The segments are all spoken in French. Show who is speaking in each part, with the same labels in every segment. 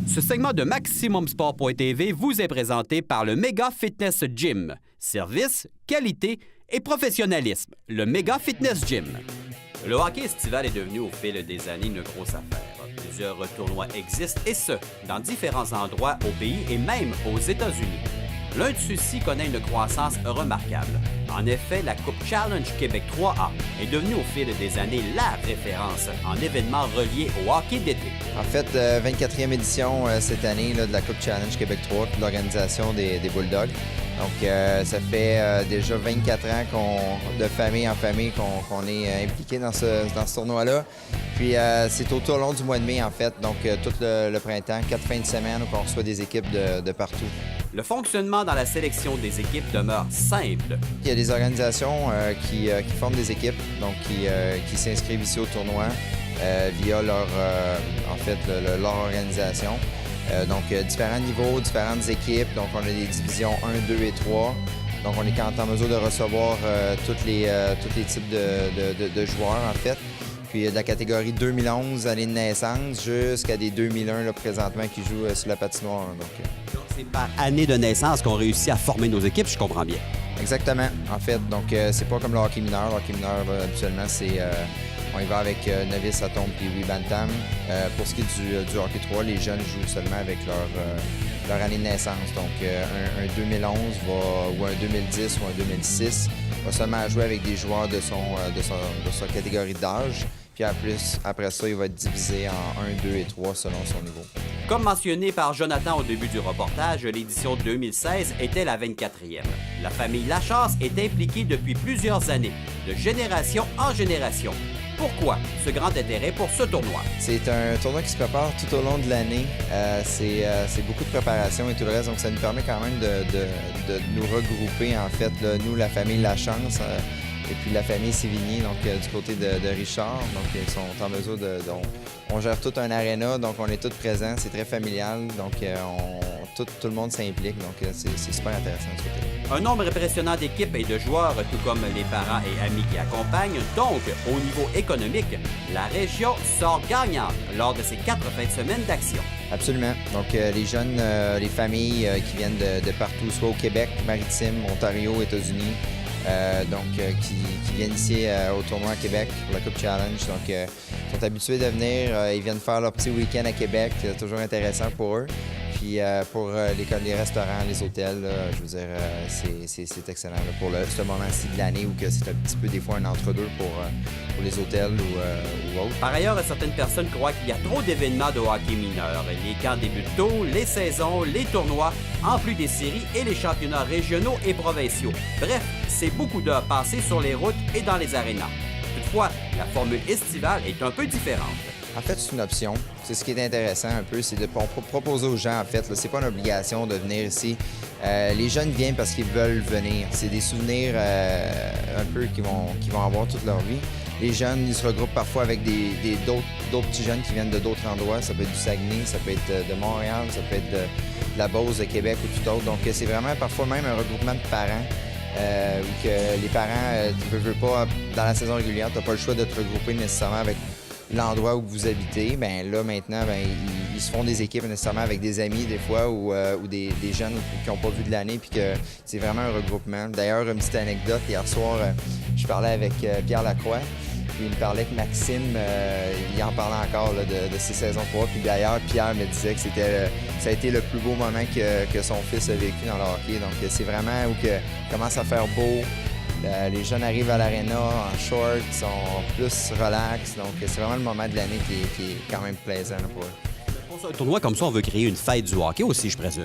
Speaker 1: Ce segment de MaximumSport.tv vous est présenté par le Mega Fitness Gym. Service, qualité et professionnalisme. Le Mega Fitness Gym. Le hockey estival est devenu au fil des années une grosse affaire. Plusieurs tournois existent, et ce, dans différents endroits au pays et même aux États-Unis. L'un de ceux-ci connaît une croissance remarquable. En effet, la Coupe Challenge Québec 3A est devenue au fil des années la référence en événements reliés au hockey d'été.
Speaker 2: En fait, 24e édition cette année là, de la Coupe Challenge Québec 3 de l'organisation des Bulldogs. Donc, ça fait déjà 24 ans de famille en famille qu'on est impliqué dans ce tournoi-là. Puis, c'est tout au long du mois de mai, en fait, donc tout le printemps, 4 fins de semaine où on reçoit des équipes de partout.
Speaker 1: Le fonctionnement dans la sélection des équipes demeure simple.
Speaker 2: Il y a des organisations qui forment des équipes, donc qui s'inscrivent ici au tournoi via leur organisation. Donc, différents niveaux, différentes équipes. Donc, on a des divisions 1, 2 et 3. Donc, on est en mesure de recevoir tous les types de joueurs, en fait. Puis, de la catégorie 2011, année de naissance, jusqu'à des 2001, là, présentement, qui jouent sur la patinoire.
Speaker 1: Donc, c'est par année de naissance qu'on réussit à former nos équipes, je comprends bien.
Speaker 2: Exactement, en fait. Donc, c'est pas comme le hockey mineur. Le hockey mineur, là, habituellement, c'est... on y va avec novice, atome puis oui, bantam. Pour ce qui est du hockey 3, les jeunes jouent seulement avec leur année de naissance. Donc, un 2011 ou un 2010 ou un 2006 va seulement jouer avec des joueurs de sa catégorie d'âge. Puis après ça, il va être divisé en 1, 2 et 3 selon son niveau.
Speaker 1: Comme mentionné par Jonathan au début du reportage, l'édition 2016 était la 24e. La famille Lachasse est impliquée depuis plusieurs années, de génération en génération. Pourquoi ce grand intérêt pour ce tournoi?
Speaker 2: C'est un tournoi qui se prépare tout au long de l'année. C'est beaucoup de préparation et tout le reste, donc ça nous permet quand même de nous regrouper, en fait, là, nous, la famille Lachance, et puis la famille Sévigny, donc du côté de Richard. Donc, ils sont en mesure on gère tout un aréna, donc on est tous présents, c'est très familial, donc tout le monde s'implique, donc c'est super intéressant de ce côté-là.
Speaker 1: Un nombre impressionnant d'équipes et de joueurs, tout comme les parents et amis qui accompagnent. Donc, au niveau économique, la région sort gagnante lors de ces 4 fins de semaine d'action.
Speaker 2: Absolument. Donc, les jeunes, les familles qui viennent de partout, soit au Québec, Maritime, Ontario, États-Unis, qui viennent ici au tournoi à Québec pour la Coupe Challenge. Donc, ils sont habitués de venir. Ils viennent faire leur petit week-end à Québec. C'est toujours intéressant pour eux. Puis pour les restaurants, les hôtels, là, je veux dire, c'est excellent là, pour ce moment-ci de l'année où que c'est un petit peu des fois un entre-deux pour les hôtels ou autres.
Speaker 1: Par ailleurs, certaines personnes croient qu'il y a trop d'événements de hockey mineur. Les camps débutent tôt, les saisons, les tournois, en plus des séries et les championnats régionaux et provinciaux. Bref, c'est beaucoup d'heures passées sur les routes et dans les arénas. Toutefois, la formule estivale est un peu différente.
Speaker 2: En fait, c'est une option. C'est ce qui est intéressant un peu, c'est de proposer aux gens, en fait. C'est pas une obligation de venir ici. Les jeunes viennent parce qu'ils veulent venir. C'est des souvenirs un peu qu'ils vont avoir toute leur vie. Les jeunes, ils se regroupent parfois avec d'autres petits jeunes qui viennent de d'autres endroits. Ça peut être du Saguenay, ça peut être de Montréal, ça peut être de la Beauce, de Québec ou tout autre. Donc, c'est vraiment parfois même un regroupement de parents. Où que les parents, tu veux pas, dans la saison régulière, tu n'as pas le choix de te regrouper nécessairement avec l'endroit où vous habitez. Bien là, maintenant, ils se font des équipes nécessairement avec des amis des fois ou des jeunes qui n'ont pas vu de l'année puis que c'est vraiment un regroupement. D'ailleurs, une petite anecdote, hier soir, je parlais avec Pierre Lacroix. Puis il me parlait que Maxime, il en parlait encore là, de ses saisons 3. Puis d'ailleurs, Pierre me disait que ça a été le plus beau moment que son fils a vécu dans le hockey. Donc c'est vraiment où il commence à faire beau. Les jeunes arrivent à l'aréna en short, sont plus relax. Donc c'est vraiment le moment de l'année qui est quand même plaisant là, pour eux.
Speaker 1: Pour un tournoi comme ça, on veut créer une fête du hockey aussi, je présume.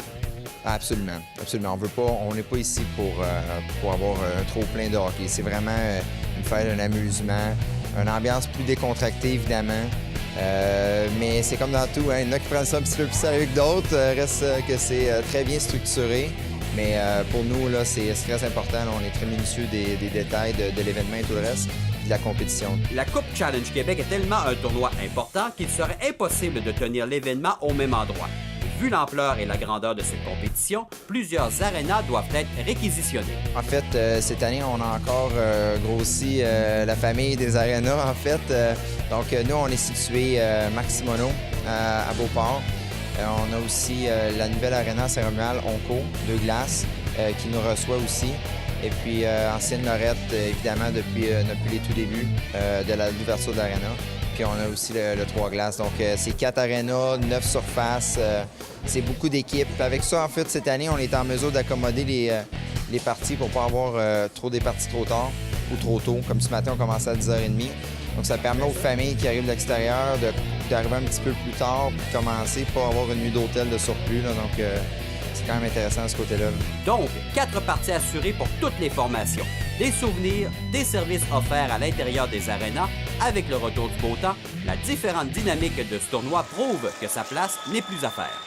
Speaker 2: Absolument, absolument. On n'est pas ici pour avoir un trop plein de hockey. C'est vraiment une fête, un amusement. Une ambiance plus décontractée, évidemment. Mais c'est comme dans tout, hein. Il y en a qui prennent ça un petit peu plus sérieux que d'autres. Reste que c'est très bien structuré. Mais pour nous, là, c'est très important. Là, on est très minutieux des détails de l'événement et tout le reste, de la compétition.
Speaker 1: La Coupe Challenge Québec est tellement un tournoi important qu'il serait impossible de tenir l'événement au même endroit. Vu l'ampleur et la grandeur de cette compétition, plusieurs arénas doivent être réquisitionnés.
Speaker 2: En fait, cette année, on a encore grossi la famille des arénas, en fait. Donc, nous, on est situé Maximono à Beauport. On a aussi la nouvelle aréna Saint-Romuald, Onco, 2 glaces, qui nous reçoit aussi. Et puis, ancienne Lorette, évidemment, depuis les tout débuts de l'ouverture de l'aréna. Puis, on a aussi le 3 glaces. Donc, c'est 4 arénas, 9 surfaces. C'est beaucoup d'équipes. Avec ça, en fait, cette année, on est en mesure d'accommoder les parties pour ne pas avoir des parties trop tard ou trop tôt. Comme ce matin, on commençait à 10h30. Donc, ça permet aux familles qui arrivent de l'extérieur d'arriver un petit peu plus tard pour commencer, pour avoir une nuit d'hôtel de surplus. Là. Donc, c'est quand même intéressant de ce côté-là.
Speaker 1: Donc, 4 parties assurées pour toutes les formations. Des souvenirs, des services offerts à l'intérieur des arénas. Avec le retour du beau temps, la différente dynamique de ce tournoi prouve que sa place n'est plus à faire.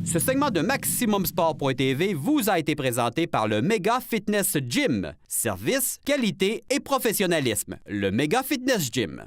Speaker 1: Ce segment de MaximumSport.tv vous a été présenté par le Mega Fitness Gym. Service, qualité et professionnalisme. Le Mega Fitness Gym.